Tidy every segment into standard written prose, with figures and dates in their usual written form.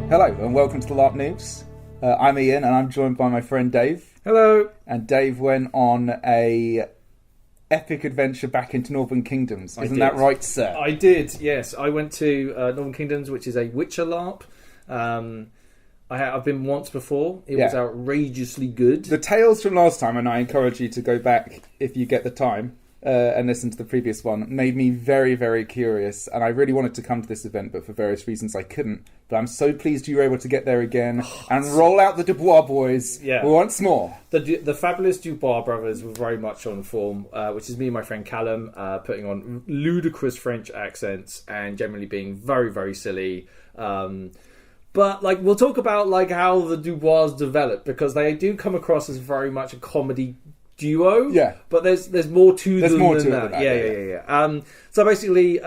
Hello and welcome to the LARP News. I'm Ian and I'm joined by my friend Dave. Hello. And Dave went on a epic adventure back into Northern Kingdoms. Isn't that right, sir? I did, yes. I went to Northern Kingdoms, which is a Witcher LARP. I've been once before. It was outrageously good. The tales from last time, and I encourage you to go back if you get the time and listen to the previous one, made me very, very curious. And I really wanted to come to this event, but for various reasons I couldn't. But I'm so pleased you were able to get there again and roll out the Bois boys once more. The fabulous Bois brothers were very much on form, which is me and my friend Callum, putting on ludicrous French accents and generally being very, very silly. But we'll talk about how the Dubois developed, because they do come across as very much a comedy duo. Yeah. But there's more to them than that. Yeah. So basically,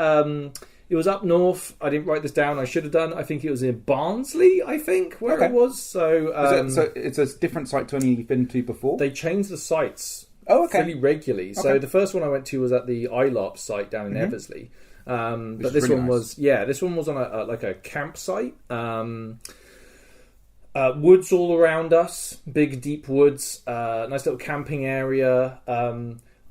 it was up north. I didn't write this down. I should have done. I think it was in Barnsley, where it was. So, so it's a different site to any you've been to before? They changed the sites fairly regularly. So the first one I went to was at the LARP site down in Eversley. But this one was on a campsite. Woods all around us, big deep woods, nice little camping area.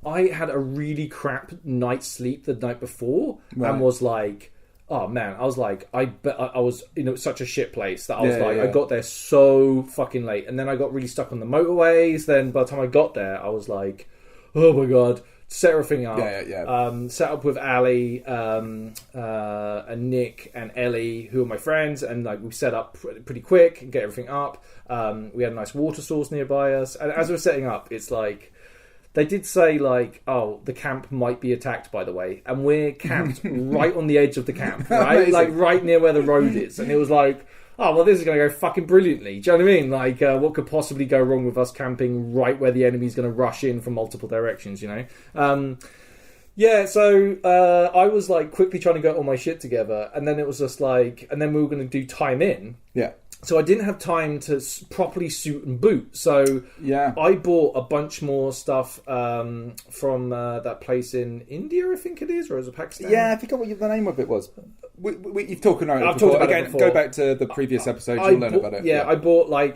I had a really crap night's sleep the night before and was like, oh man, I was like, I was such a shit place that I was I got there so fucking late, and then I got really stuck on the motorways. Then by the time I got there, I was like, oh my god. Set everything up. Set up with Ali, and Nick and Ellie, who are my friends, and we set up pretty quick and get everything up. We had a nice water source nearby us, and as we were setting up, it's they did say oh, the camp might be attacked, by the way, and we're camped right on the edge of the camp, right, right near where the road is, and it was oh, well, this is going to go fucking brilliantly. Do you know what I mean? What could possibly go wrong with us camping right where the enemy's going to rush in from multiple directions, so I was quickly trying to get all my shit together, and then it was just and then we were going to do time in. Yeah. So I didn't have time to properly suit and boot. So I bought a bunch more stuff from that place in India, I think it is, or is it Pakistan? Yeah, I forgot what the name of it was. You've talked about it before. Again, go back to the previous episode. You'll learn about it. Yeah, I bought I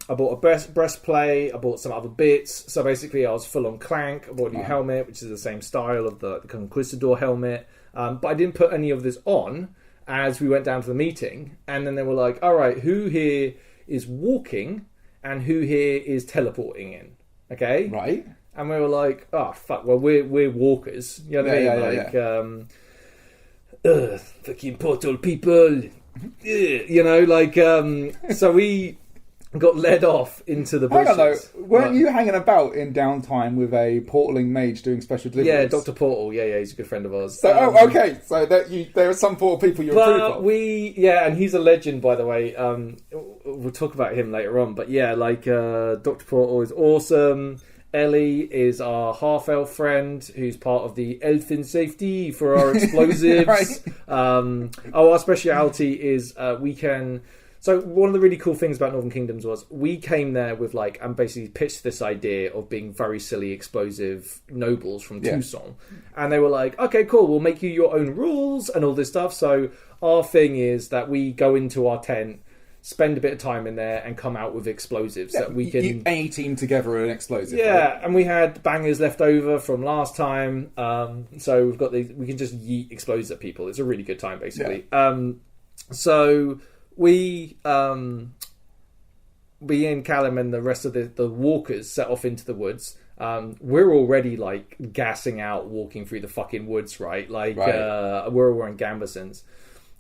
bought a breastplate. I bought some other bits. So basically, I was full on Clank. I bought a new helmet, which is the same style of the Conquistador helmet. But I didn't put any of this on as we went down to the meeting, and then they were like, all right, who here is walking and who here is teleporting in? Okay? Right. And we were like, oh, fuck, well, we're walkers. You know what I mean? Fucking portal people. So we got led off into the bushes. Hang on, though. Weren't you hanging about in downtime with a portaling mage doing special deliveries? Yeah, Dr. Portal. Yeah, he's a good friend of ours. So, okay. So there are some portal people you approve of. And he's a legend, by the way. We'll talk about him later on. But yeah, Dr. Portal is awesome. Ellie is our half-elf friend who's part of the Elfin Safety for our explosives. Right. Our speciality is we can... So one of the really cool things about Northern Kingdoms was we came there with and basically pitched this idea of being very silly, explosive nobles from Tucson. And they were like, okay, cool, we'll make you your own rules and all this stuff. So our thing is that we go into our tent, spend a bit of time in there and come out with explosives that we can... A-team together an explosive. Yeah, right? And we had bangers left over from last time. So we've got we can just yeet explosives at people. It's a really good time, basically. Yeah. So... We and Callum and the rest of the walkers set off into the woods. We're already gassing out walking through the fucking woods, right? We're all wearing gambesons.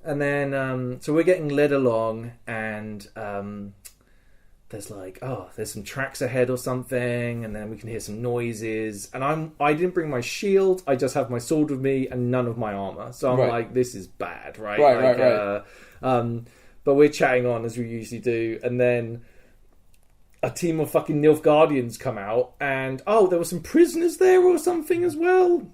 And then so we're getting led along, and there's there's some tracks ahead or something, and then we can hear some noises. And I didn't bring my shield, I just have my sword with me and none of my armor. So I'm this is bad, right? Right. But we're chatting on as we usually do, and then a team of fucking Nilfgaardians come out, and there were some prisoners there or something as well.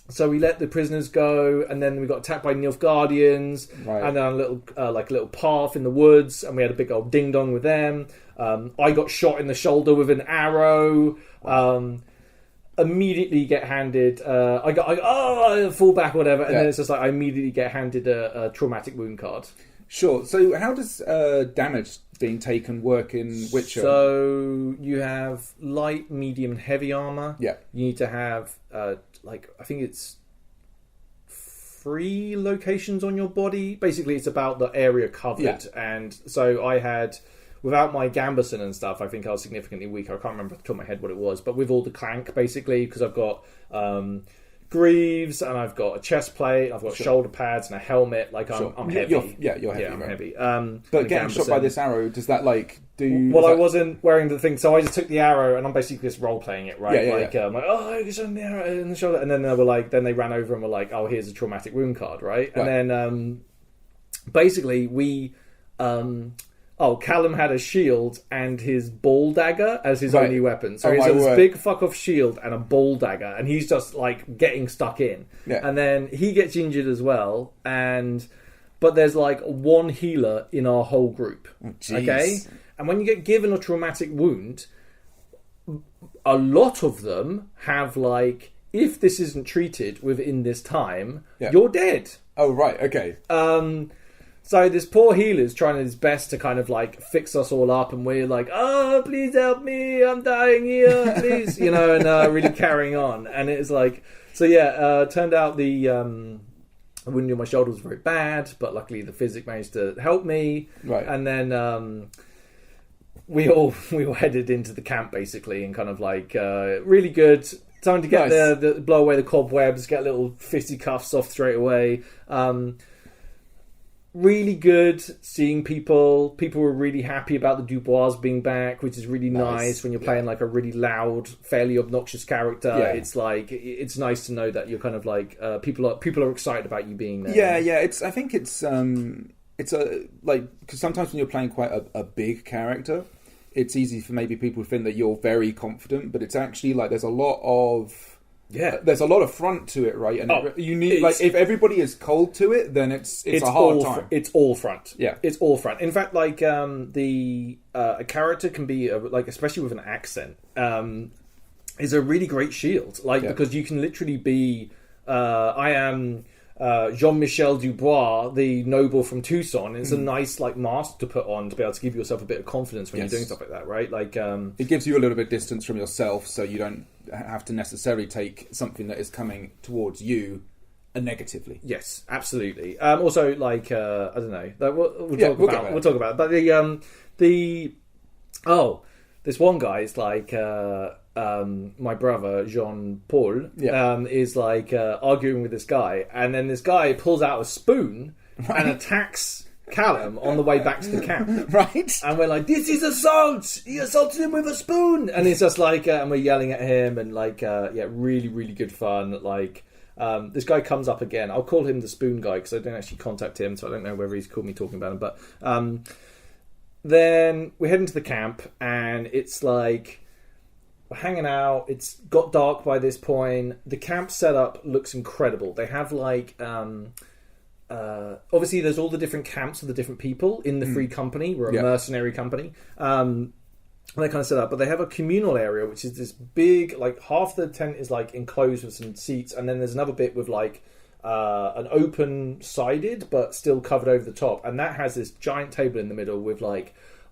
So we let the prisoners go, and then we got attacked by Nilfgaardians, and then a little little path in the woods, and we had a big old ding dong with them. I got shot in the shoulder with an arrow. Immediately get handed. I fall back or whatever, and then it's just I immediately get handed a traumatic wound card. Sure. So how does damage being taken work in Witcher? So you have light, medium, and heavy armor. Yeah. You need to have I think it's 3 locations on your body. Basically, it's about the area covered. Yeah. And so I had, without my gambeson and stuff, I think I was significantly weaker. I can't remember off the top of my head what it was, but with all the clank, basically, because I've got greaves and I've got a chest plate, I've got shoulder pads and a helmet. Like I'm heavy. You're heavy. Yeah, I'm right? heavy. But getting shot by this arrow, does that do? Well, I wasn't wearing the thing, so I just took the arrow and I'm basically just role playing it, right? Yeah. I'm like, oh, I just on the arrow in the shoulder, and then they were like, then they ran over and were like, oh, here's a traumatic wound card, right? And then basically we. Callum had a shield and his ball dagger as his only weapon. So he's got this big fuck off shield and a ball dagger, and he's just like getting stuck in. Yeah. And then he gets injured as well, but there's like one healer in our whole group. Oh, okay? And when you get given a traumatic wound, a lot of them have like, if this isn't treated within this time, you're dead. Oh, right, okay. So this poor healer's trying his best to kind of like fix us all up, and we're like, oh, please help me, I'm dying here, please, and really carrying on. And it's like, turned out the wound in my shoulder was very bad, but luckily the physic managed to help me. Right. And then we all headed into the camp basically, and kind of like really good. Time to get the blow away the cobwebs, get little fisticuffs off straight away. Really good seeing people. People were really happy about the Dubois being back, which is really nice when you're playing like a really loud, fairly obnoxious character. Yeah. It's like, it's nice to know that you're kind of like people are excited about you being there. Yeah. I think it's a because sometimes when you're playing quite a big character, it's easy for maybe people to think that you're very confident, but it's actually like there's a lot of front to it, right? And you need if everybody is cold to it, then it's a hard time. It's all front. Yeah, it's all front. In fact, like a character can be especially with an accent, is a really great shield. Because you can literally be. I am Jean-Michel Dubois, the noble from Tucson. It's a nice mask to put on to be able to give yourself a bit of confidence when you're doing stuff like that, right? It gives you a little bit of distance from yourself, so you don't have to necessarily take something that is coming towards you negatively. Yes, absolutely. Also, I don't know. We'll talk about it. But this one guy is like. My brother Jean Paul is arguing with this guy, and then this guy pulls out a spoon and attacks Callum on the way back to the camp. Right. And we're like, this is assault! He assaulted him with a spoon! And it's just and we're yelling at him, and really, really good fun. This guy comes up again. I'll call him the spoon guy because I didn't actually contact him, so I don't know whether he's called me talking about him. But then we head into the camp, and it's like, we're hanging out. It's got dark by this point. The camp setup looks incredible. They have obviously there's all the different camps of the different people in the free company. We're a mercenary company. That kind of set up. But they have a communal area, which is this big, half the tent is enclosed with some seats, and then there's another bit with an open sided but still covered over the top, and that has this giant table in the middle with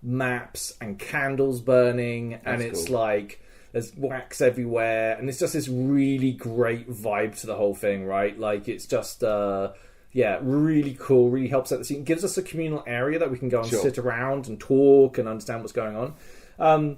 maps and candles burning. That's it's cool. There's wax everywhere, and it's just this really great vibe to the whole thing, right? It's just, really cool, really helps set the scene. It gives us a communal area that we can go and sit around and talk and understand what's going on.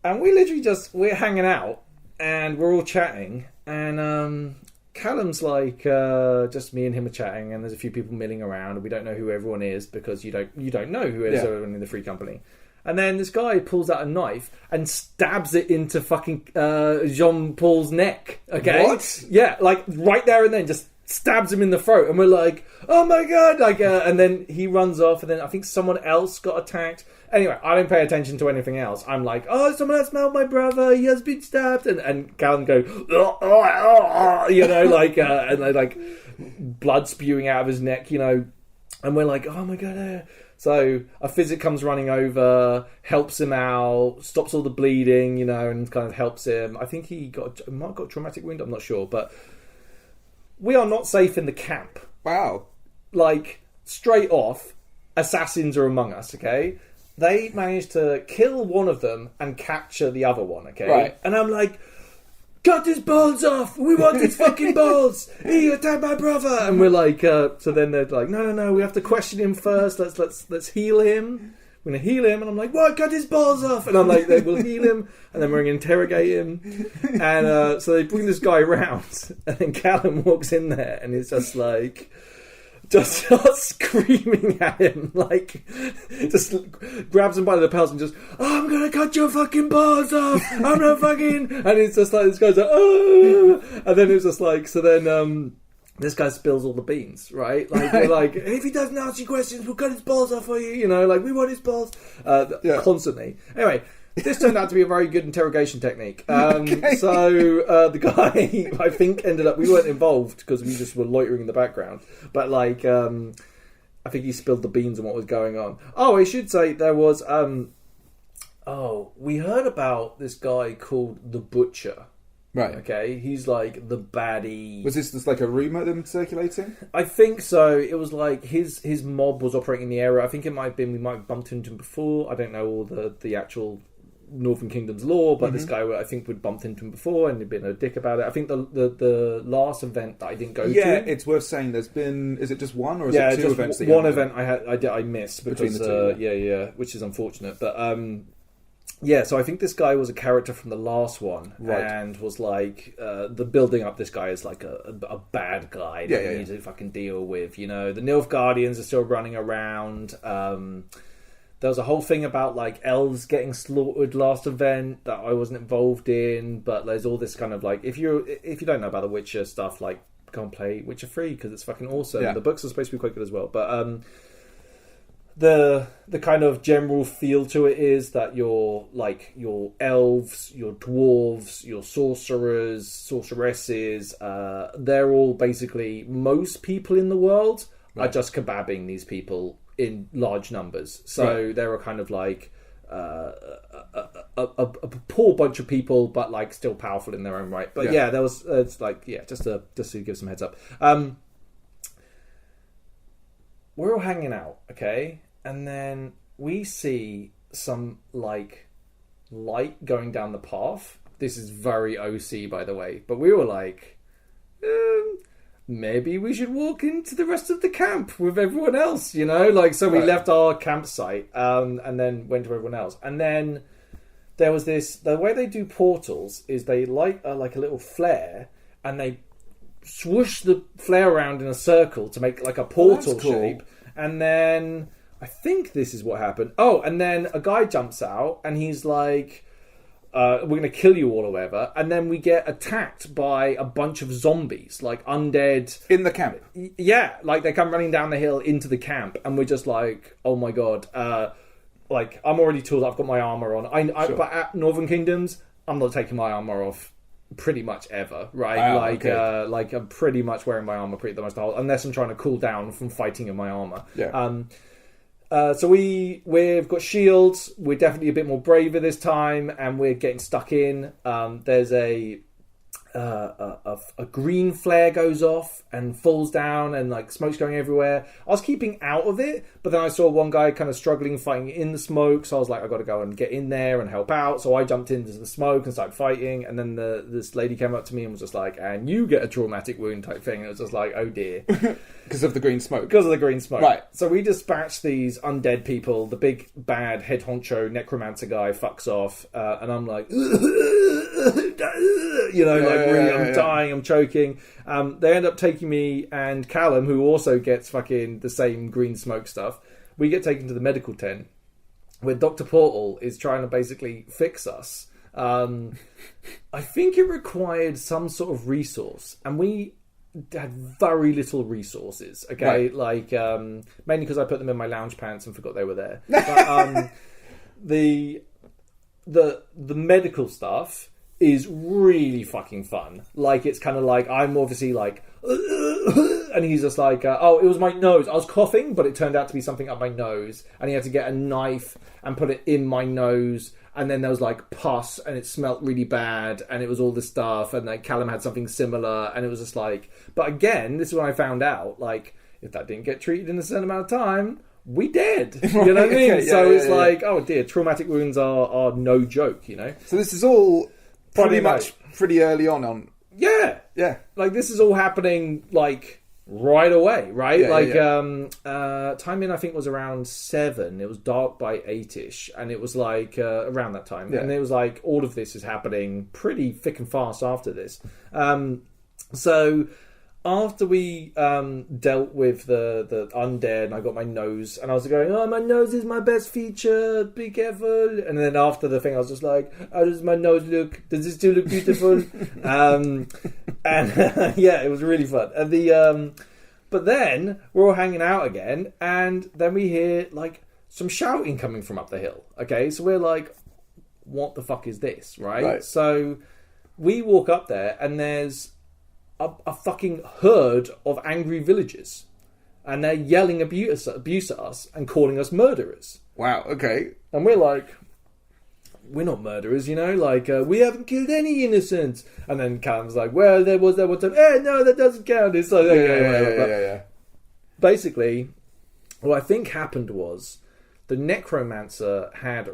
And we literally we're hanging out, and we're all chatting, and Callum's just me and him are chatting, and there's a few people milling around, and we don't know who everyone is because you don't know who is everyone in the free company. And then this guy pulls out a knife and stabs it into fucking Jean Paul's neck. Okay, what? Yeah, right there and then, just stabs him in the throat, and we're like, "Oh my god!" And then he runs off, and then I think someone else got attacked. Anyway, I don't pay attention to anything else. I'm like, "Oh, someone has smelled my brother. He has been stabbed." And Callum go, and blood spewing out of his neck, and we're like, "Oh my god!" So a physic comes running over, helps him out, stops all the bleeding, and kind of helps him. I think he might have got a traumatic wound, I'm not sure. But we are not safe in the camp. Wow. Straight off, assassins are among us, okay? They managed to kill one of them and capture the other one, okay? Right. And I'm like, cut his balls off! We want his fucking balls! He attacked my brother! And we're like, so then they're like, no, we have to question him first. Let's heal him. We're gonna heal him. And I'm like, what? Cut his balls off! And I'm like, they will heal him, and then we're gonna interrogate him. And so they bring this guy around, and then Callum walks in there, and it's just like, just starts screaming at him, like, just grabs him by the lapels and just, I'm gonna cut your fucking balls off, I'm gonna fucking, and it's just like, this guy's like, oh, and then it's just like, so then, this guy spills all the beans, right? Like, we're like, if he doesn't answer your questions, we'll cut his balls off for you, you know, like, we want his balls, constantly. Anyway, this turned out to be a very good interrogation technique. So the guy, I think, ended up... We weren't involved because we just were loitering in the background. But, like, I think he spilled the beans on what was going on. Oh, I should say there was... we heard about this guy called the Butcher. Right. Okay, he's like the baddie. Was this just like a rumour them circulating? I think so. It was like his mob was operating in the area. I think it might have been... We might have bumped into him before. I don't know all the actual... Northern Kingdom's lore, but this guy I think we'd bumped into him before and he'd been a dick about it. I think the last event that I didn't go to. Yeah, it's worth saying. There's been, is it just one or is it two events? One event I missed because between the two, which is unfortunate. But so I think this guy was a character from the last one, and was like the building up. This guy is like a bad guy that you need to fucking deal with. You know, the Nilfgaardians are still running around. There was a whole thing about like elves getting slaughtered last event that I wasn't involved in, but there's all this kind of like if you don't know about the Witcher stuff, like go and play Witcher 3 because it's fucking awesome. Yeah. The books are supposed to be quite good as well, but the kind of general feel to it is that your elves, your dwarves, your sorcerers, sorceresses, they're all basically, most people in the world are just kebabbing these people in large numbers. So they're a kind of like a poor bunch of people, but like still powerful in their own right. But there was it's like just to give some heads up. We're all hanging out, okay, and then we see some like light going down the path. This is very OC, by the way, but we were like, maybe we should walk into the rest of the camp with everyone else, you know? Like, so we left our campsite and then went to everyone else. And then there was this... The way they do portals is they light like a little flare and they swoosh the flare around in a circle to make like a portal shape. And then I think this is what happened. Oh, and then a guy jumps out and he's like... we're going to kill you all or whatever, and then we get attacked by a bunch of zombies, like undead in the camp. Yeah, like they come running down the hill into the camp, and we're just like, oh my god. Like I'm already tooled. I've got my armor on. But at Northern Kingdoms, I'm not taking my armor off pretty much ever, right? Like I'm pretty much wearing my armor pretty much the whole, unless I'm trying to cool down from fighting in my armor. Yeah. So we've got shields. We're definitely a bit more braver this time, and we're getting stuck in. There's a green flare goes off and falls down, and like smoke's going everywhere. I was keeping out of it, but then I saw one guy kind of struggling fighting in the smoke, so I was like, I got to go and get in there and help out. So I jumped into the smoke and started fighting, and then this lady came up to me and was just like, and you get a traumatic wound type thing. And it was just like, oh dear. Because of the green smoke. Because of the green smoke. Right. So we dispatch these undead people. The big, bad head honcho necromancer guy fucks off. And I'm like... I'm dying, I'm choking. They end up taking me and Callum, who also gets fucking the same green smoke stuff. We get taken to the medical tent where Dr. Portal is trying to basically fix us. I think it required some sort of resource, and we had very little resources, okay? Right. Like, mainly because I put them in my lounge pants and forgot they were there. But the medical stuff is really fucking fun. Like, it's kind of like, I'm obviously like, and he's just like, it was my nose. I was coughing, but it turned out to be something up my nose, and he had to get a knife and put it in my nose, and then there was like pus, and it smelt really bad, and it was all this stuff, and like Callum had something similar, and it was just like, but again, this is when I found out, like, if that didn't get treated in a certain amount of time, we dead. You know what I mean? Okay, So yeah, it's yeah. like, oh dear, traumatic wounds are no joke, you know? So this is all pretty Friday much pretty early on. Yeah. Yeah. Like, this is all happening, like, right away, right? Yeah, like, yeah. time in, I think, was around 7. It was dark by 8-ish. And it was, like, around that time. Yeah. And it was, like, all of this is happening pretty thick and fast after this. So after we dealt with the undead, and I got my nose, and I was going, oh, my nose is my best feature, be careful. And then after the thing, I was just like, how does my nose look? Does it still look beautiful? And yeah, it was really fun. And but then we're all hanging out again, and then we hear like some shouting coming from up the hill. Okay, so we're like, what the fuck is this, right? So we walk up there, and there's a fucking herd of angry villagers, and they're yelling abuse at us and calling us murderers. Wow. Okay. And we're like, we're not murderers, you know, like, we haven't killed any innocents. And then Callum's like, well, there was that one time. No, that doesn't count. It's like, Yeah. Basically, what I think happened was the necromancer had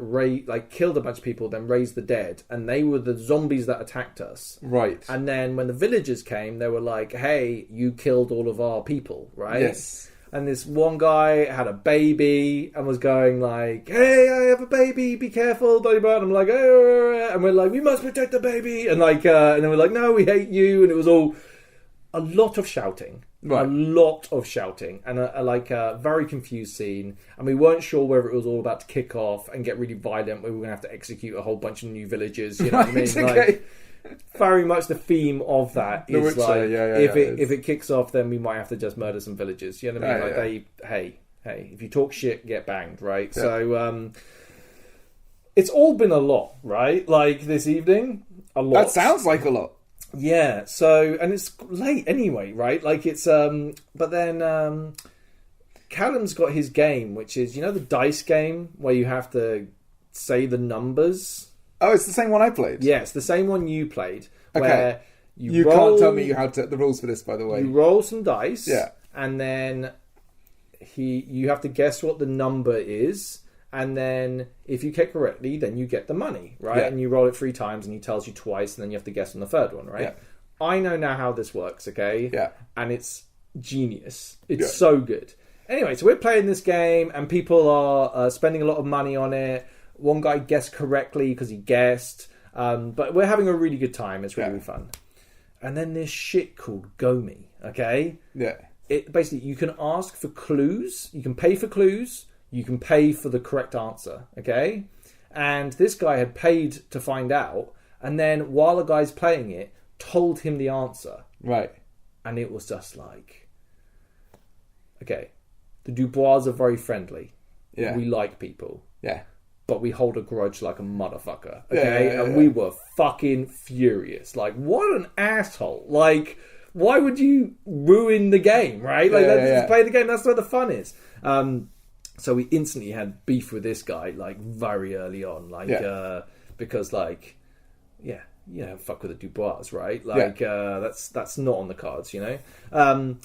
killed a bunch of people, then raised the dead, and they were the zombies that attacked us. Right. And then when the villagers came, they were like, hey, you killed all of our people, right? Yes. And this one guy had a baby and was going like, hey, I have a baby, be careful, blah, blah, blah. And I'm like, and we're like, we must protect the baby. And like, and then we're like, no, we hate you. And it was all a lot of shouting. Right. A lot of shouting and a very confused scene, and we weren't sure whether it was all about to kick off and get really violent. We were going to have to execute a whole bunch of new villagers. You know what I mean? Okay. Like, very much the theme of that The is Witcher, like, yeah, if it kicks off, then we might have to just murder some villagers. You know what I mean? Hey, if you talk shit, get banged, right? Yeah. So it's all been a lot, right? Like this evening, a lot. That sounds like a lot. Yeah, so, and it's late anyway, right? Like it's, but then Callum's got his game, which is, you know, the dice game where you have to say the numbers? Oh, it's the same one I played? Yeah, it's the same one you played. Okay. Where You can't tell me how to the rules for this, by the way. You roll some dice. Yeah. And then you have to guess what the number is. And then if you get correctly, then you get the money, right? Yeah. And you roll it 3 times, and he tells you twice, and then you have to guess on the third one, right? Yeah. I know now how this works, okay? Yeah. And it's genius. It's so good. Anyway, so we're playing this game, and people are spending a lot of money on it. One guy guessed correctly because he guessed. But we're having a really good time. It's really fun. And then this shit called Gomi, okay? Yeah. It basically, you can ask for clues. You can pay for clues. You can pay for the correct answer, okay? And this guy had paid to find out, and then while the guy's playing it, told him the answer. Right. And it was just like, okay, the Dubois are very friendly. Yeah. We like people. Yeah. But we hold a grudge like a motherfucker, okay? Yeah. And we were fucking furious. Like, what an asshole. Like, why would you ruin the game, right? Like, just play the game. That's where the fun is. So we instantly had beef with this guy, like, very early on. Like, because, like, fuck with the Dubois, right? Like, that's not on the cards, you know?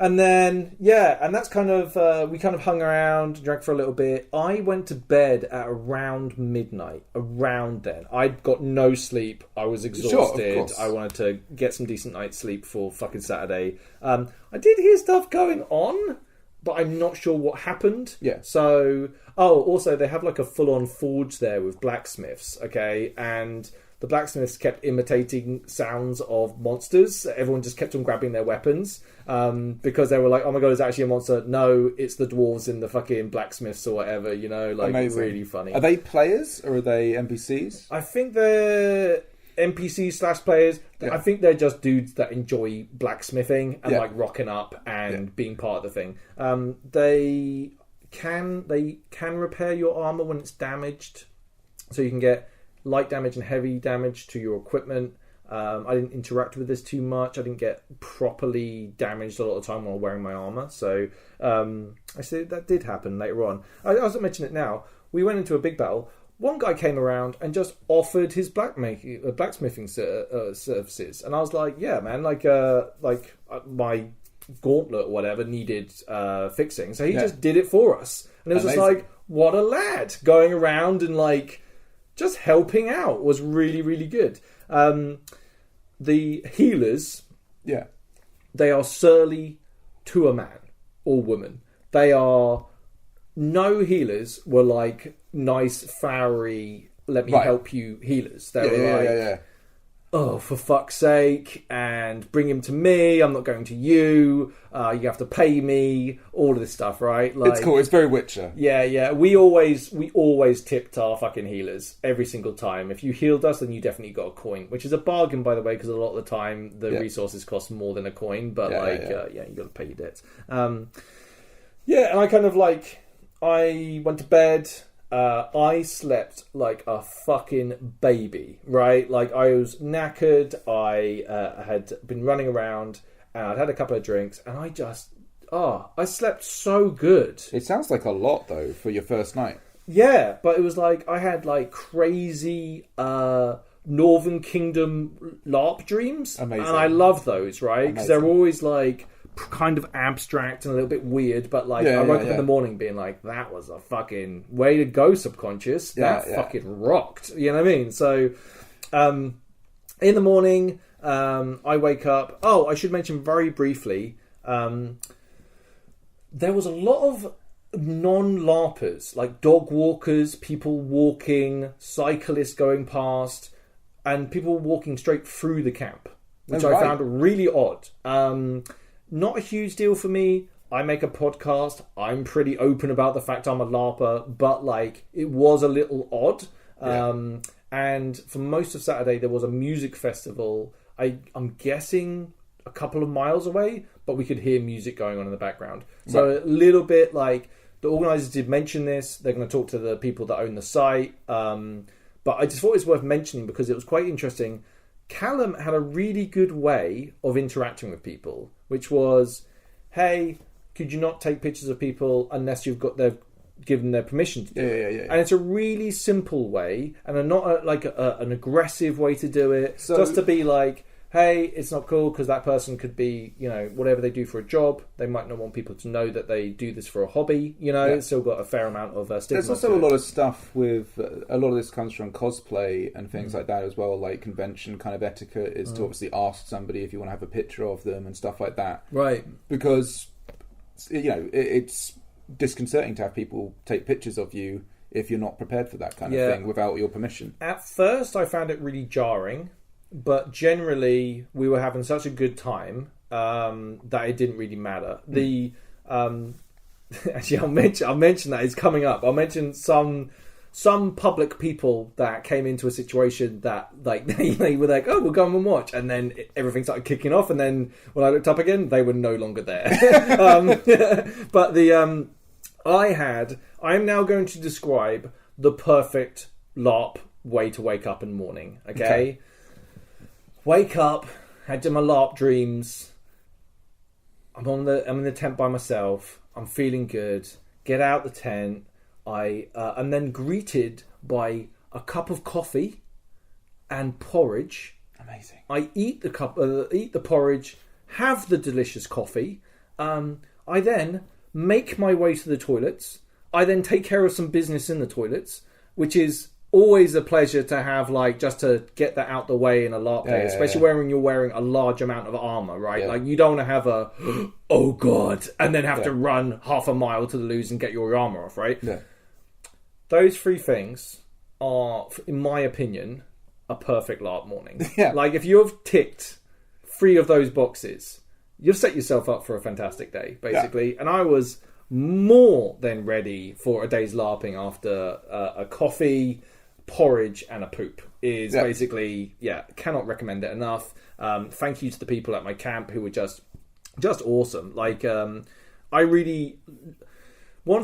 And then, and that's kind of, we kind of hung around, drank for a little bit. I went to bed at around midnight, around then. I'd got no sleep. I was exhausted. Sure, of course. I wanted to get some decent night's sleep for fucking Saturday. I did hear stuff going on, but I'm not sure what happened. Yeah. So, also they have like a full-on forge there with blacksmiths, okay? And the blacksmiths kept imitating sounds of monsters. Everyone just kept on grabbing their weapons because they were like, oh my god, it's actually a monster. No, it's the dwarves in the fucking blacksmiths or whatever, you know? Like, amazing. Really funny. Are they players or are they NPCs? I think they're NPCs / players. Yeah. I think they're just dudes that enjoy blacksmithing and Yeah. like rocking up and being part of the thing. They can repair your armor when it's damaged, so you can get light damage and heavy damage to your equipment. I didn't interact with this too much. I didn't get properly damaged a lot of the time while wearing my armor. So I said that did happen later on. I also mention it now. We went into a big battle. One guy came around and just offered his blacksmithing services, and I was like, "Yeah, man, my gauntlet or whatever needed fixing, so he just did it for us, and it was just like, what a lad, going around and like just helping out was really, really good. The healers, they are surly to a man or woman. They are, no healers were like nice, flowery, let me help you healers. They were like, oh, for fuck's sake, and bring him to me, I'm not going to you, you have to pay me, all of this stuff, right? Like, it's cool, it's very Witcher. Yeah, we always tipped our fucking healers every single time. If you healed us, then you definitely got a coin, which is a bargain, by the way, because a lot of the time the resources cost more than a coin, but you got to pay your debts. And I kind of like, I went to bed. I slept like a fucking baby, right? Like, I was knackered. I had been running around, and I'd had a couple of drinks, and I slept so good. It sounds like a lot, though, for your first night. Yeah, but it was like, I had like crazy Northern Kingdom LARP dreams. Amazing. And I love those, right? Because they're always like kind of abstract and a little bit weird, but like, I woke up in the morning being like, that was a fucking way to go, subconscious. That fucking rocked. You know what I mean? So in the morning, I wake up. Oh, I should mention very briefly, there was a lot of non-LARPers, like dog walkers, people walking, cyclists going past, and people walking straight through the camp, which I found really odd. Not a huge deal for me. I make a podcast. I'm pretty open about the fact I'm a LARPer, but like, it was a little odd. And for most of Saturday, there was a music festival. I'm guessing a couple of miles away, but we could hear music going on in the background. So a little bit like, the organisers did mention this. They're going to talk to the people that own the site. But I just thought it's worth mentioning because it was quite interesting. Callum had a really good way of interacting with people, which was, hey, could you not take pictures of people unless they've given their permission to do it? And it's a really simple way, and not an aggressive way to do it. So, just to be like, hey, it's not cool because that person could be, whatever they do for a job. They might not want people to know that they do this for a hobby. It's still got a fair amount of stigma. There's also a lot of stuff with, a lot of this comes from cosplay and things like that as well. Like, convention kind of etiquette is to obviously ask somebody if you want to have a picture of them and stuff like that. Right. Because, it's disconcerting to have people take pictures of you if you're not prepared for that kind of thing without your permission. At first, I found it really jarring. But generally, we were having such a good time that it didn't really matter. Actually, I'll mention that it's coming up. I'll mention some public people that came into a situation that like they were like, oh, we'll go and watch, and then everything started kicking off. And then when I looked up again, they were no longer there. But I'm now going to describe the perfect LARP way to wake up in the morning. Okay. Wake up, had my LARP dreams. I'm in the tent by myself. I'm feeling good. Get out the tent. I'm then greeted by a cup of coffee and porridge. Amazing. I eat the porridge, have the delicious coffee. I then make my way to the toilets. I then take care of some business in the toilets, which is always a pleasure to have, like, just to get that out the way in a LARP day, especially when you're wearing a large amount of armor, right? Like, you don't want to have a oh god, and then have to run half a mile to the loos and get your armor off, right? Those three things are, in my opinion, a perfect LARP morning. Like, if you've ticked 3 of those boxes, you've set yourself up for a fantastic day, basically. And I was more than ready for a day's LARPing after a coffee, porridge and a poop is basically, cannot recommend it enough. Thank you to the people at my camp who were just awesome. Like, one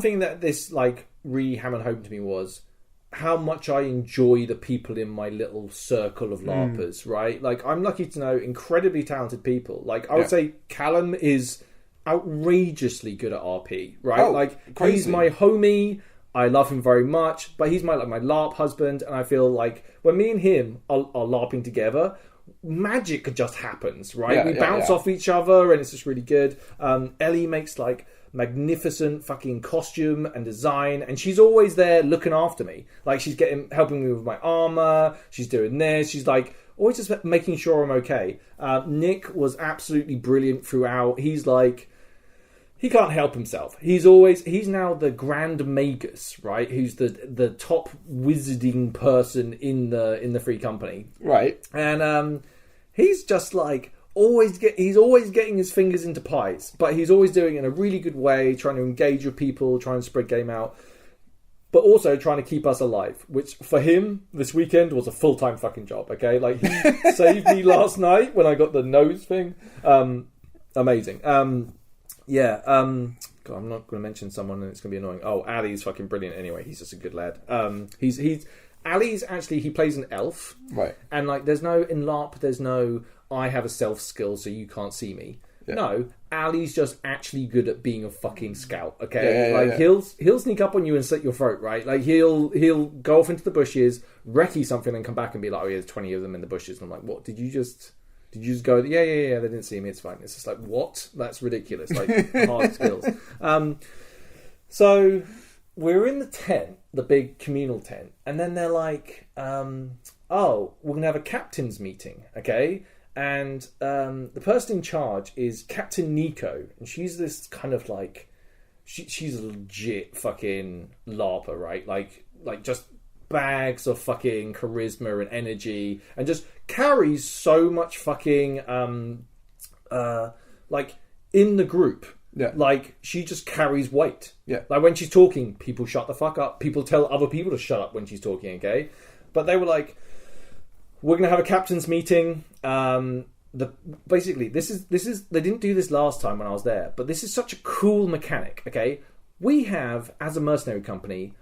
thing that this like really hammered home to me was how much I enjoy the people in my little circle of LARPers, right? Like, I'm lucky to know incredibly talented people. Like, I would say Callum is outrageously good at RP, right? Crazy. He's my homie. I love him very much, but he's my LARP husband, and I feel like when me and him are LARPing together, magic just happens, right? Yeah, we bounce off each other, and it's just really good. Ellie makes like magnificent fucking costume and design, and she's always there looking after me. Like she's helping me with my armor. She's doing this. She's like always just making sure I'm okay. Nick was absolutely brilliant throughout. He's like, he can't help himself. He's now the Grand Magus, right? Who's the top wizarding person in the free company, right? And he's just like he's always getting his fingers into pies, but he's always doing it in a really good way, trying to engage with people, trying to spread game out, but also trying to keep us alive, which for him this weekend was a full-time fucking job. Okay, like he saved me last night when I got the nose thing. Amazing. God, I'm not going to mention someone and it's going to be annoying. Oh, Ali's fucking brilliant anyway. He's just a good lad. Ali's actually, he plays an elf. Right. And like in LARP, there's no, I have a stealth skill so you can't see me. Yeah. No, Ali's just actually good at being a fucking scout, okay? He'll sneak up on you and slit your throat, right? Like he'll go off into the bushes, recce something and come back and be like, oh yeah, there's 20 of them in the bushes. And I'm like, what, did you just go, yeah, they didn't see me, it's fine. It's just like, what? That's ridiculous. Like, hard skills. So, we're in the tent, the big communal tent, and then they're like, we're going to have a captain's meeting, okay? And the person in charge is Captain Nico, and she's this kind of like, she's a legit fucking LARPer, right? Like just bags of fucking charisma and energy, and just carries so much fucking like in the group. Yeah. Like she just carries weight. Yeah. Like when she's talking, people shut the fuck up. People tell other people to shut up when she's talking, okay? But they were like, we're gonna have a captain's meeting. Basically this is they didn't do this last time when I was there, but this is such a cool mechanic, okay? We have, as a mercenary company,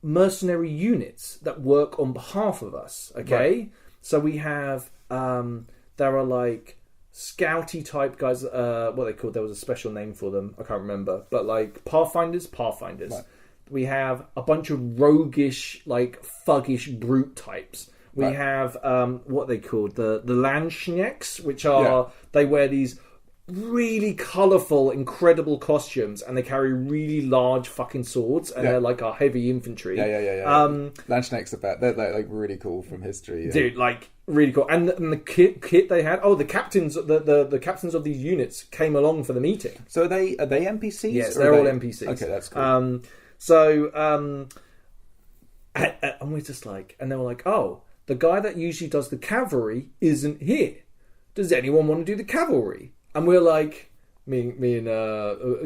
mercenary units that work on behalf of us, okay? Right. So we have there are like scouty type guys, what are they called? There was a special name for them, I can't remember, but like Pathfinders. Right. We have a bunch of roguish, like thuggish brute types. We have what are they called, the Landsknecks, which are they wear these really colourful, incredible costumes, and they carry really large fucking swords, and they're like our heavy infantry. Landsknecks are bad. They're like really cool from history. Yeah. Dude, like really cool. And the kit they had. Oh, the captains, the captains of these units came along for the meeting. So are they NPCs? Yes, they're all NPCs. Okay, that's cool. And we're just like, and they were like, oh, the guy that usually does the cavalry isn't here. Does anyone want to do the cavalry? And we're like, me and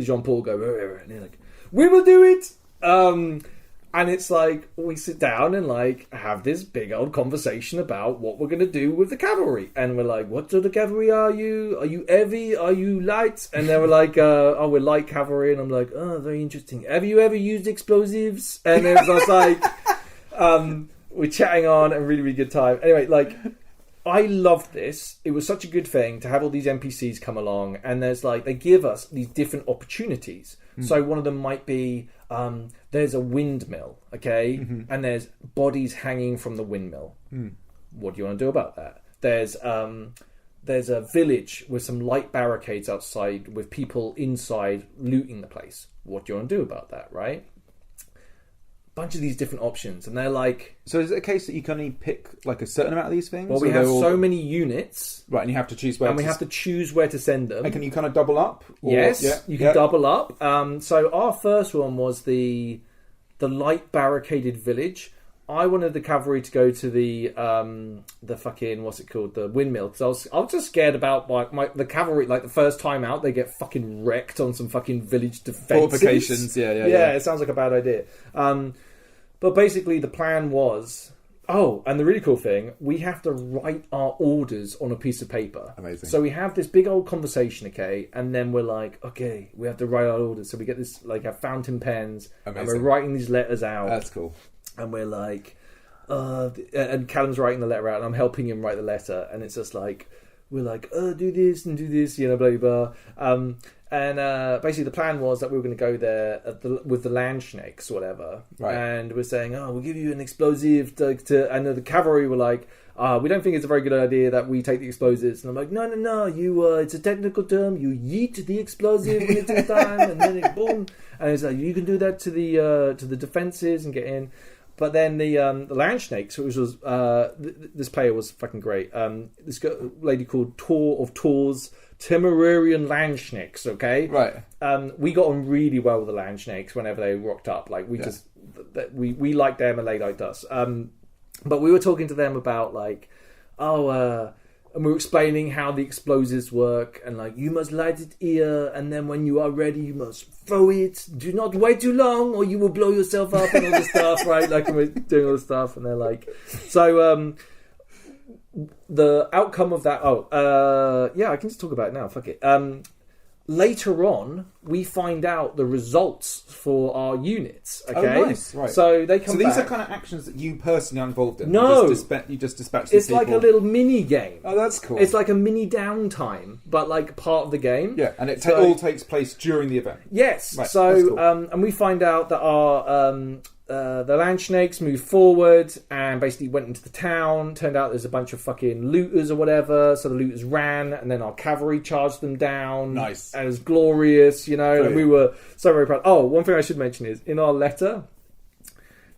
Jean-Paul go, and they're like, we will do it. And it's like, we sit down and like have this big old conversation about what we're going to do with the cavalry. And we're like, what sort of cavalry are you? Are you heavy? Are you light? And they were like, oh, we're light cavalry. And I'm like, oh, very interesting. Have you ever used explosives? And it was like, we're chatting on and really, really good time. Anyway, like, I loved this. It was such a good thing to have all these NPCs come along, and there's like, they give us these different opportunities. So one of them might be, there's a windmill, okay? Mm-hmm. And there's bodies hanging from the windmill. What do you want to do about that? There's a village with some light barricades outside with people inside looting the place. What do you want to do about that, right? Bunch of these different options, and they're like, so is it a case that you can only pick like a certain amount of these things? Well, we have so many units, right, and you have to choose where, and we have to choose where to send them. And can you kind of double up? Or... Yes, you can double up. So our first one was the light barricaded village. I wanted the cavalry to go to the fucking, what's it called, the windmill, because I was just scared about the cavalry. Like the first time out, they get fucking wrecked on some fucking village defenses. Fortifications, yeah. It sounds like a bad idea. But basically, the plan was, and the really cool thing, we have to write our orders on a piece of paper. Amazing. So we have this big old conversation, okay, and then we're like, okay, we have to write our orders. So we get this, like, our fountain pens, Amazing. And we're writing these letters out. That's cool. And we're like, and Callum's writing the letter out, and I'm helping him write the letter, and it's just like, we're like, oh, do this and do this, blah, blah, blah. And basically the plan was that we were going to go there with the land snakes or whatever. Right. And we're saying, oh, we'll give you an explosive and the cavalry were like, we don't think it's a very good idea that we take the explosives. And I'm like, no, it's a technical term. You yeet the explosive when it's time, and then it boom. And it's like, you can do that to the defenses and get in. But then the land snakes, which was this player was fucking great. This lady called Tor of Tor's Temerarian land snakes. Okay, right. We got on really well with the land snakes whenever they rocked up. Like we liked them and they liked us. But we were talking to them about like, and we were explaining how the explosives work, and like, you must light it here, and then when you are ready, you must throw it. Do not wait too long, or you will blow yourself up, and all this stuff, right? Like, and we're doing all this stuff, and they're like, so the outcome of that. I can just talk about it now. Fuck it. Later on, we find out the results for our units. Okay, oh, nice. Right. So they come. So these back. are kind of actions that you personally are involved in. No, you just dispatch. It's people. like a little mini game. Oh, that's cool. It's like a mini downtime, but like part of the game. Yeah, and it all takes place during the event. Yes. Right, so, cool. And we find out that our the land snakes moved forward and basically went into the town. Turned out there's a bunch of fucking looters or whatever. So the looters ran, and then our cavalry charged them down. Nice. And it was glorious, Brilliant. And we were so very proud. Oh, one thing I should mention is in our letter.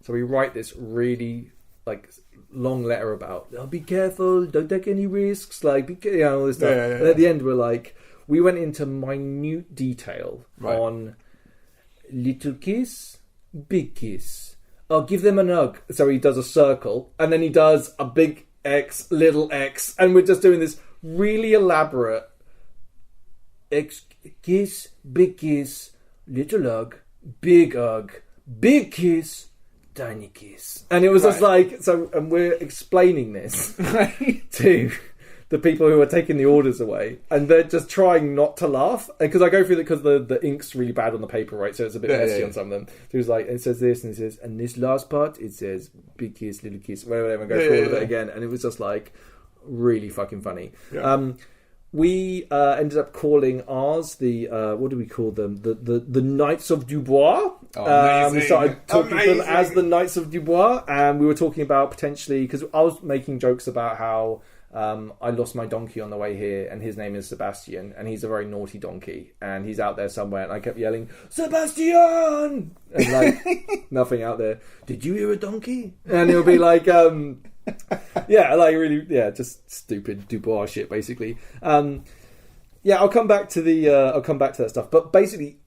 So we write this really like long letter about, oh, be careful, don't take any risks, like all this stuff. Yeah. And at the end, we're like, we went into minute detail on little kiss, big kiss. Oh, give them a hug. So he does a circle, and then he does a big X, little X, and we're just doing this really elaborate X kiss, big kiss, little hug, big kiss, tiny kiss. And it was just like, so, and we're explaining this to the people who are taking the orders away, and they're just trying not to laugh. Because I go through it because the ink's really bad on the paper, right? So it's a bit messy on some of them. So it was like, it says this, and it says, and this last part, it says big kiss, little kiss, whatever, and go through all of it again. And it was just like really fucking funny. Yeah. We ended up calling ours the what do we call them? The Knights of Dubois. We started talking to them as the Knights of Dubois, and we were talking about potentially, because I was making jokes about how I lost my donkey on the way here, and his name is Sebastian, and he's a very naughty donkey, and he's out there somewhere, and I kept yelling, Sebastian! And like, nothing out there. Did you hear a donkey? And it would be like, just stupid Dubois shit, basically. I'll come back to that stuff. But basically,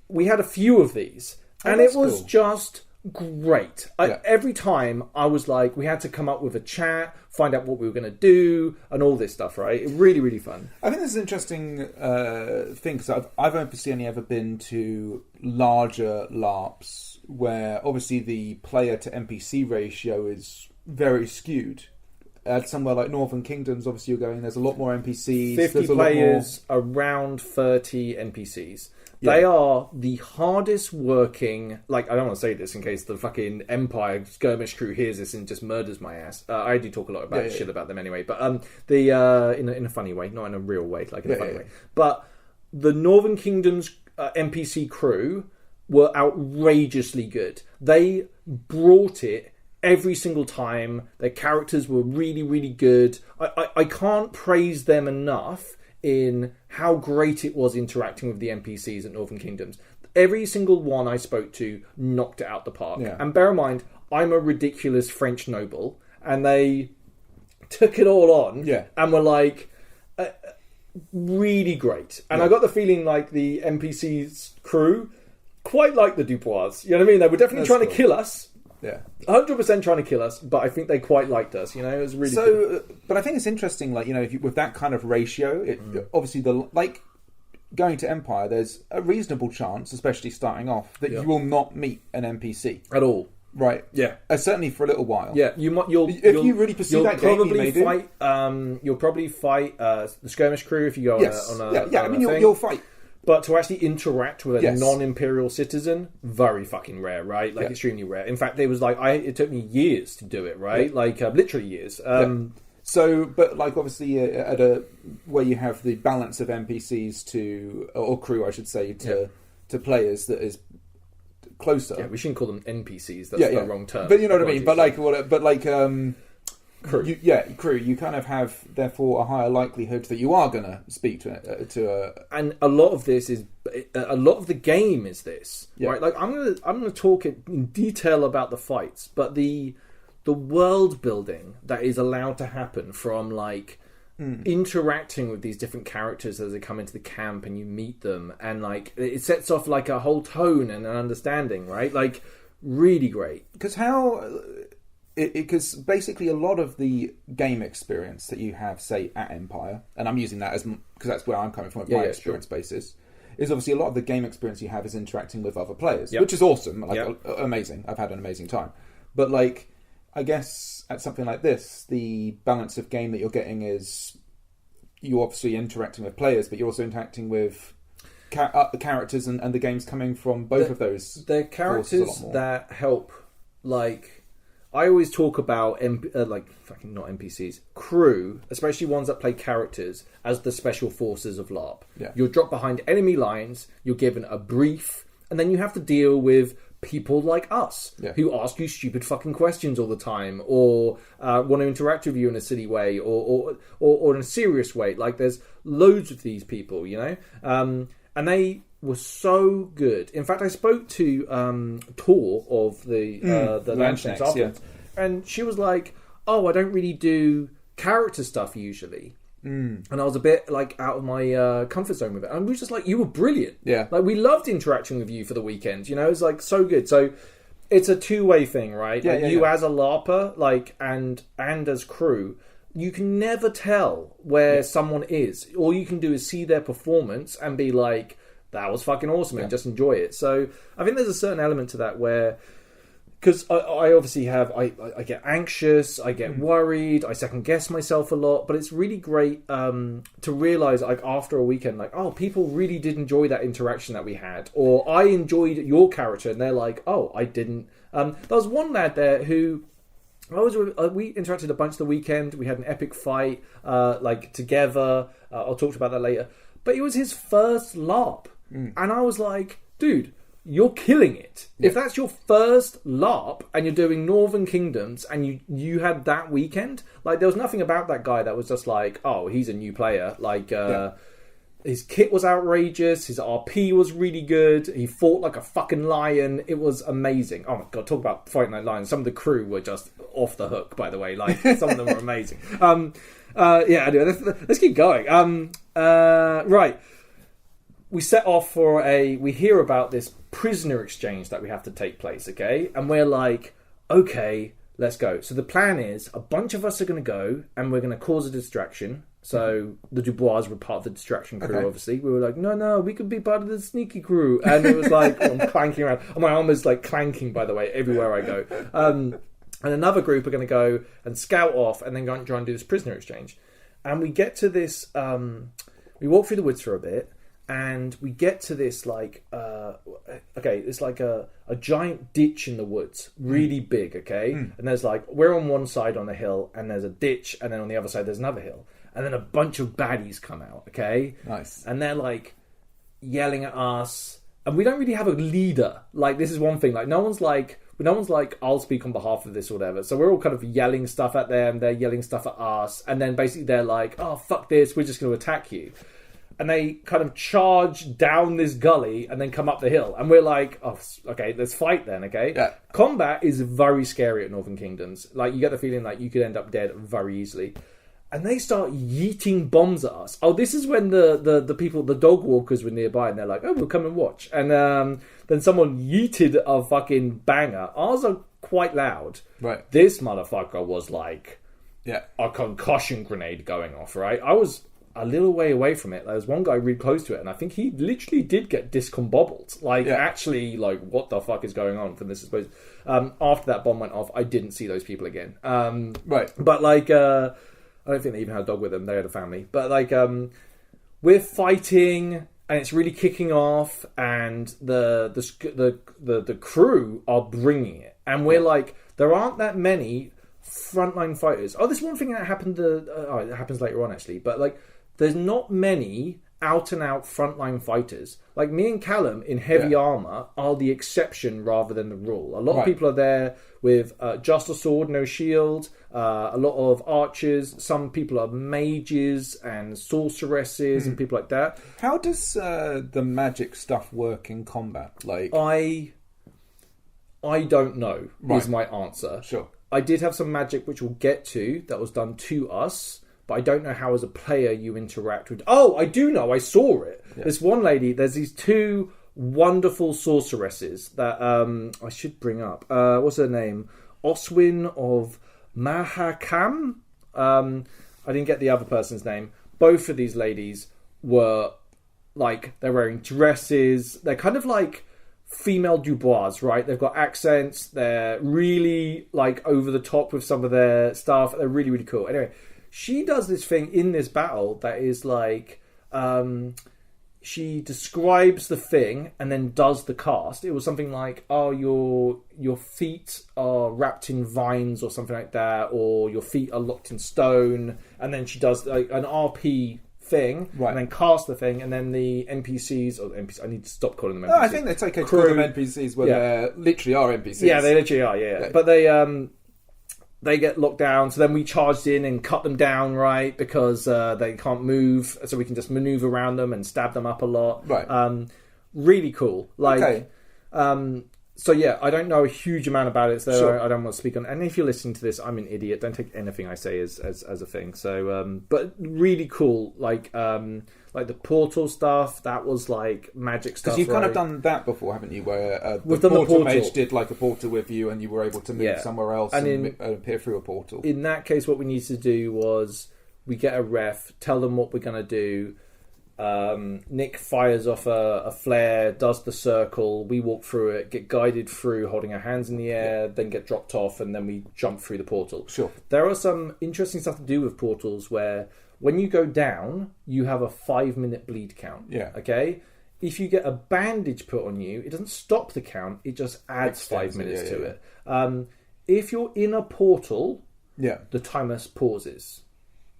we had a few of these, and it was just great. Every time I was like, we had to come up with a chat, find out what we were going to do, and all this stuff, right? Really, really fun. I think this is an interesting thing, because I've obviously only ever been to larger LARPs, where obviously the player to NPC ratio is very skewed. At somewhere like Northern Kingdoms, obviously you're going, there's a lot more NPCs. 50 players, around 30 NPCs. Yeah. They are the hardest working, like, I don't want to say this in case the fucking Empire skirmish crew hears this and just murders my ass. I do talk a lot about shit about them anyway, but in a funny way, not in a real way, like in a funny way. But the Northern Kingdoms NPC crew were outrageously good. They brought it every single time. Their characters were really, really good. I can't praise them enough in how great it was interacting with the NPCs at Northern Kingdoms. Every single one I spoke to knocked it out the park. Yeah. And bear in mind, I'm a ridiculous French noble, and they took it all on and were like, really great. And I got the feeling like the NPCs crew quite like the Dubois. You know what I mean? They were definitely trying to kill us. Yeah, 100% trying to kill us, but I think they quite liked us. It was really cool. But I think it's interesting, like, if you, with that kind of ratio, obviously going to Empire, there's a reasonable chance, especially starting off, that you will not meet an NPC at all. Right. Yeah. Certainly for a little while. Yeah. You'll you really pursue that game, you may fight. You'll probably fight the skirmish crew if you go on a you'll fight. But to actually interact with a non-imperial citizen, very fucking rare, right? Like extremely rare. In fact, it was like it took me years to do it, right? Like literally years. So, but like obviously at where you have the balance of NPCs or crew, I should say, to players that is closer. Yeah, we shouldn't call them NPCs. That's the wrong term. But you know what I mean. Crew. Crew. You kind of have therefore a higher likelihood that you are going to speak to and a lot of this is a lot of the game is this, right? Like I'm gonna talk in detail about the fights, but the world building that is allowed to happen from like interacting with these different characters as they come into the camp and you meet them, and like it sets off like a whole tone and an understanding, right? Like really great. Because basically a lot of the game experience that you have, say, at Empire, and I'm using that because that's where I'm coming from, my experience basis, is obviously a lot of the game experience you have is interacting with other players, which is awesome, amazing. I've had an amazing time. But like, I guess at something like this, the balance of game that you're getting is you're obviously interacting with players, but you're also interacting with characters, and the game's coming from both of those. They're characters that help, like... I always talk about not NPCs, crew, especially ones that play characters, as the special forces of LARP. Yeah. You're dropped behind enemy lines, you're given a brief, and then you have to deal with people like us who ask you stupid fucking questions all the time, or want to interact with you in a silly way, or in a serious way. Like there's loads of these people, you know, and they were so good. In fact, I spoke to Tor of the Landsknechts afterwards, and she was like, "Oh, I don't really do character stuff usually." And I was a bit like out of my comfort zone with it. And we were just like, "You were brilliant." Yeah, like we loved interacting with you for the weekend. You know, it was like so good. So it's a two-way thing, right? Yeah, like, you as a LARPer, like and as crew. You can never tell where someone is. All you can do is see their performance and be like, that was fucking awesome, and just enjoy it. So I think there's a certain element to that where, because I obviously have, I get anxious, I get worried, I second guess myself a lot, but it's really great to realise, like after a weekend, like, oh, people really did enjoy that interaction that we had, or I enjoyed your character, and they're like, oh, I didn't. There was one lad there who we interacted a bunch the weekend. We had an epic fight, like together. I'll talk about that later. But it was his first LARP, and I was like, dude, you're killing it. Yeah. If that's your first LARP and you're doing Northern Kingdoms and you had that weekend, like there was nothing about that guy that was just like, oh, he's a new player. Like his kit was outrageous. His RP was really good. He fought like a fucking lion. It was amazing. Oh my god, talk about fighting like lions. Some of the crew were just off the hook, by the way. Like some of them were amazing. Anyway, let's keep going. Right. We set off we hear about this prisoner exchange that we have to take place, okay? And we're like, okay, let's go. So the plan is a bunch of us are going to go and we're going to cause a distraction. So the Dubois were part of the distraction crew, obviously. We were like, no, we could be part of the sneaky crew. And it was like, I'm clanking around. And my arm is like clanking, by the way, everywhere I go. And another group are going to go and scout off and then go and try and do this prisoner exchange. And we get to this, we walk through the woods for a bit. And we get to this like, it's like a giant ditch in the woods, really big, okay? And there's like, we're on one side on the hill, and there's a ditch, and then on the other side there's another hill. And then a bunch of baddies come out, okay? Nice. And they're like yelling at us, and we don't really have a leader. Like, this is one thing, like no one's like, I'll speak on behalf of this or whatever. So we're all kind of yelling stuff at them, they're yelling stuff at us, and then basically they're like, oh, fuck this, we're just going to attack you. And they kind of charge down this gully and then come up the hill. And we're like, oh, okay, let's fight then, okay? Yeah. Combat is very scary at Northern Kingdoms. Like, you get the feeling like you could end up dead very easily. And they start yeeting bombs at us. Oh, this is when the people, the dog walkers were nearby, and they're like, oh, we'll come and watch. And then someone yeeted a fucking banger. Ours are quite loud. Right. This motherfucker was like a concussion grenade going off, right? I was a little way away from it. There was one guy really close to it, and I think he literally did get discombobbled. Like, actually, like, what the fuck is going on from this, I suppose. After that bomb went off, I didn't see those people again. Right. But, like, I don't think they even had a dog with them. They had a family. But, like, we're fighting, and it's really kicking off, and the crew are bringing it. And we're like, there aren't that many frontline fighters. Oh, there's one thing that happened. It happens later on actually, but like, there's not many out and out frontline fighters. Like me and Callum in heavy armor are the exception rather than the rule. A lot of people are there with just a sword, no shield. A lot of archers. Some people are mages and sorceresses and people like that. How does the magic stuff work in combat? Like, I don't know. Is my answer. Sure. I did have some magic which we'll get to that was done to us. But I don't know how, as a player, you interact with... Oh, I do know. I saw it. Yeah. This one lady... There's these two wonderful sorceresses that I should bring up. What's her name? Oswin of Mahakam? I didn't get the other person's name. Both of these ladies were, like... They're wearing dresses. They're kind of like female Dubois, right? They've got accents. They're really, like, over the top with some of their stuff. They're really, really cool. Anyway... She does this thing in this battle that is like, she describes the thing and then does the cast. It was something like, oh, your feet are wrapped in vines or something like that, or your feet are locked in stone. And then she does like an RP thing, and then cast the thing, and then the NPCs, or NPCs, I need to stop calling them NPCs. No, I think it's okay to call them NPCs when they literally are NPCs. Yeah, they literally are, yeah. But they get locked down, so then we charged in and cut them down, right? Because they can't move, so we can just maneuver around them and stab them up a lot. Right. Really cool. Like, so yeah, I don't know a huge amount about it, so I don't want to speak on. And if you're listening to this, I'm an idiot. Don't take anything I say as a thing. So, but really cool. Like the portal stuff, that was like magic stuff. Because you've kind of done that before, haven't you? Where the portal mage did like a portal with you, and you were able to move somewhere else and appear through a portal. In that case, what we needed to do was we get a ref, tell them what we're going to do. Nick fires off a flare, does the circle, we walk through it, get guided through holding our hands in the air, then get dropped off, and then we jump through the portal. Sure. There are some interesting stuff to do with portals where when you go down, you have a 5-minute bleed count. Yeah. Okay? If you get a bandage put on you, it doesn't stop the count, it just adds 5 minutes to it. If you're in a portal, the timer pauses.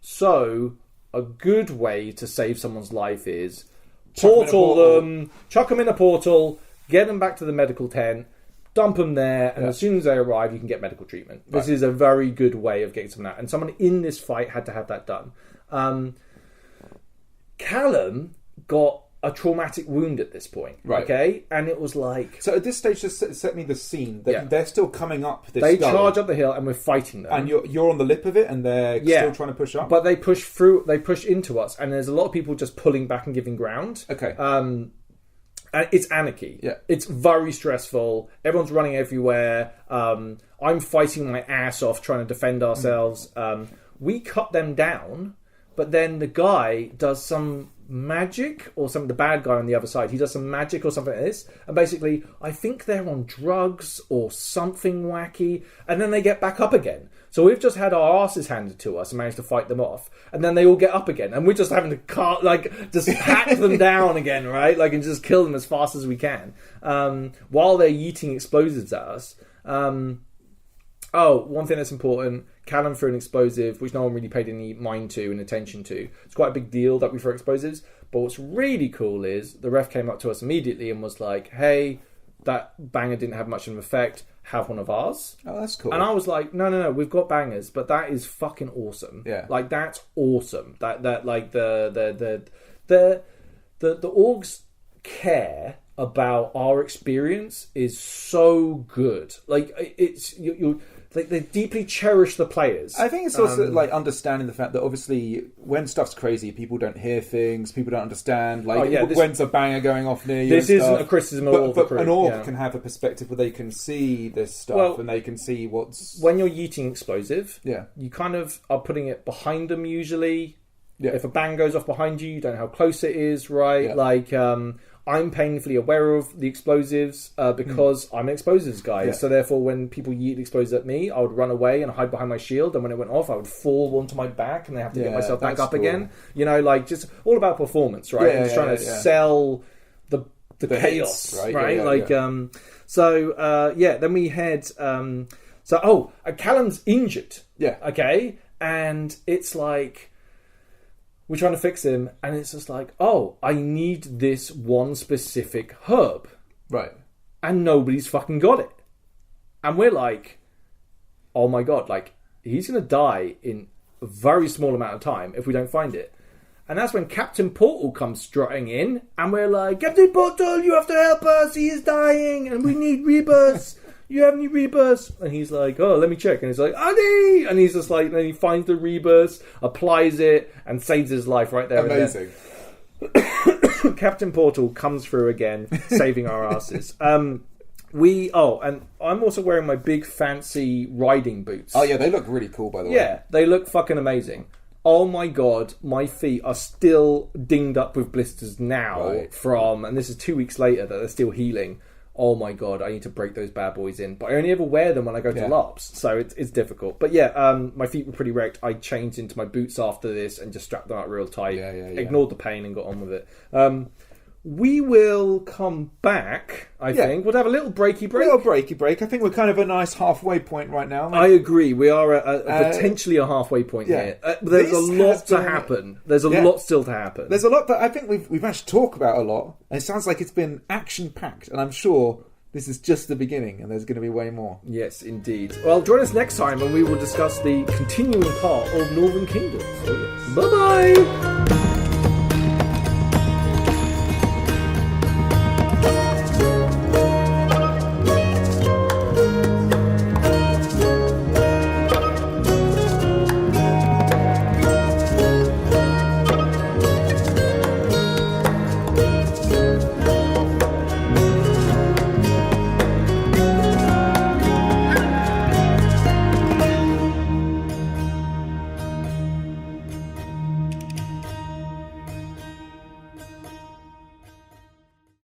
So a good way to save someone's life is portal them, chuck them in a portal, get them back to the medical tent, dump them there, and as soon as they arrive, you can get medical treatment. This is a very good way of getting someone out. And someone in this fight had to have that done. Callum got a traumatic wound at this point, okay? And it was like... So at this stage, just set me the scene. They're still coming up this They charge up the hill, and we're fighting them. And you're on the lip of it, and they're still trying to push up? But they push through, they push into us, and there's a lot of people just pulling back and giving ground. Okay. And it's anarchy. Yeah. It's very stressful. Everyone's running everywhere. I'm fighting my ass off trying to defend ourselves. We cut them down, but then the guy does some magic, or the bad guy on the other side, he does some magic or something like this, and basically I think they're on drugs or something wacky, and then they get back up again. So we've just had our asses handed to us and managed to fight them off, and then they all get up again, and we're just having to just hack them down again, right? Like, and just kill them as fast as we can, while they're yeeting explosives at us. One thing that's important, Callum threw an explosive, which no one really paid any mind to and attention to. It's quite a big deal that we throw explosives, but what's really cool is the ref came up to us immediately and was like, hey, that banger didn't have much of an effect, have one of ours. Oh, that's cool. And I was like, no, we've got bangers, but that is fucking awesome. Yeah. Like, that's awesome. That like the orgs care about our experience is so good. Like, it's you like, they deeply cherish the players. I think it's also like understanding the fact that obviously when stuff's crazy, people don't hear things, people don't understand. Like, when's a banger going off near you? This isn't a criticism of all the crew. An org can have a perspective where they can see this stuff and they can see what's... When you're yeeting explosive, you kind of are putting it behind them usually. Yeah. If a bang goes off behind you, you don't know how close it is, right? Yeah. Like, I'm painfully aware of the explosives because I'm an explosives guy. Yeah. So therefore, when people yeet explosives at me, I would run away and hide behind my shield. And when it went off, I would fall onto my back and I have to get myself back up again. You know, like, just all about performance, right? And just trying to sell the chaos, hits, right? Then we had... So, Callum's injured. Yeah. Okay? And it's like, we're trying to fix him, and it's just like, I need this one specific herb. Right. And nobody's fucking got it. And we're like, oh my god, like, he's going to die in a very small amount of time if we don't find it. And that's when Captain Portal comes strutting in, and we're like, Captain Portal, you have to help us, he is dying, and we need rebirths. You have any rebirths? And he's like, let me check. And he's like, Honey! And he's just like, then he finds the rebirths, applies it, and saves his life right there. Amazing. Captain Portal comes through again, saving our asses. And I'm also wearing my big fancy riding boots. Oh yeah, they look really cool, by the way. Yeah, they look fucking amazing. Oh my god, my feet are still dinged up with blisters now and this is 2 weeks later that they're still healing. Oh my god, I need to break those bad boys in. But I only ever wear them when I go to LARPs, so it's difficult. But yeah, my feet were pretty wrecked. I changed into my boots after this and just strapped them out real tight. Ignored the pain and got on with it. We will come back, I think. We'll have a little breaky break. I think we're kind of a nice halfway point right now. I agree. We are potentially a halfway point here. There's a lot to happen. There's a lot still to happen. There's a lot that I think we've managed to talk about a lot. And it sounds like it's been action-packed. And I'm sure this is just the beginning and there's going to be way more. Yes, indeed. Well, join us next time when we will discuss the continuing part of Northern Kingdoms. Oh, yes. Bye-bye!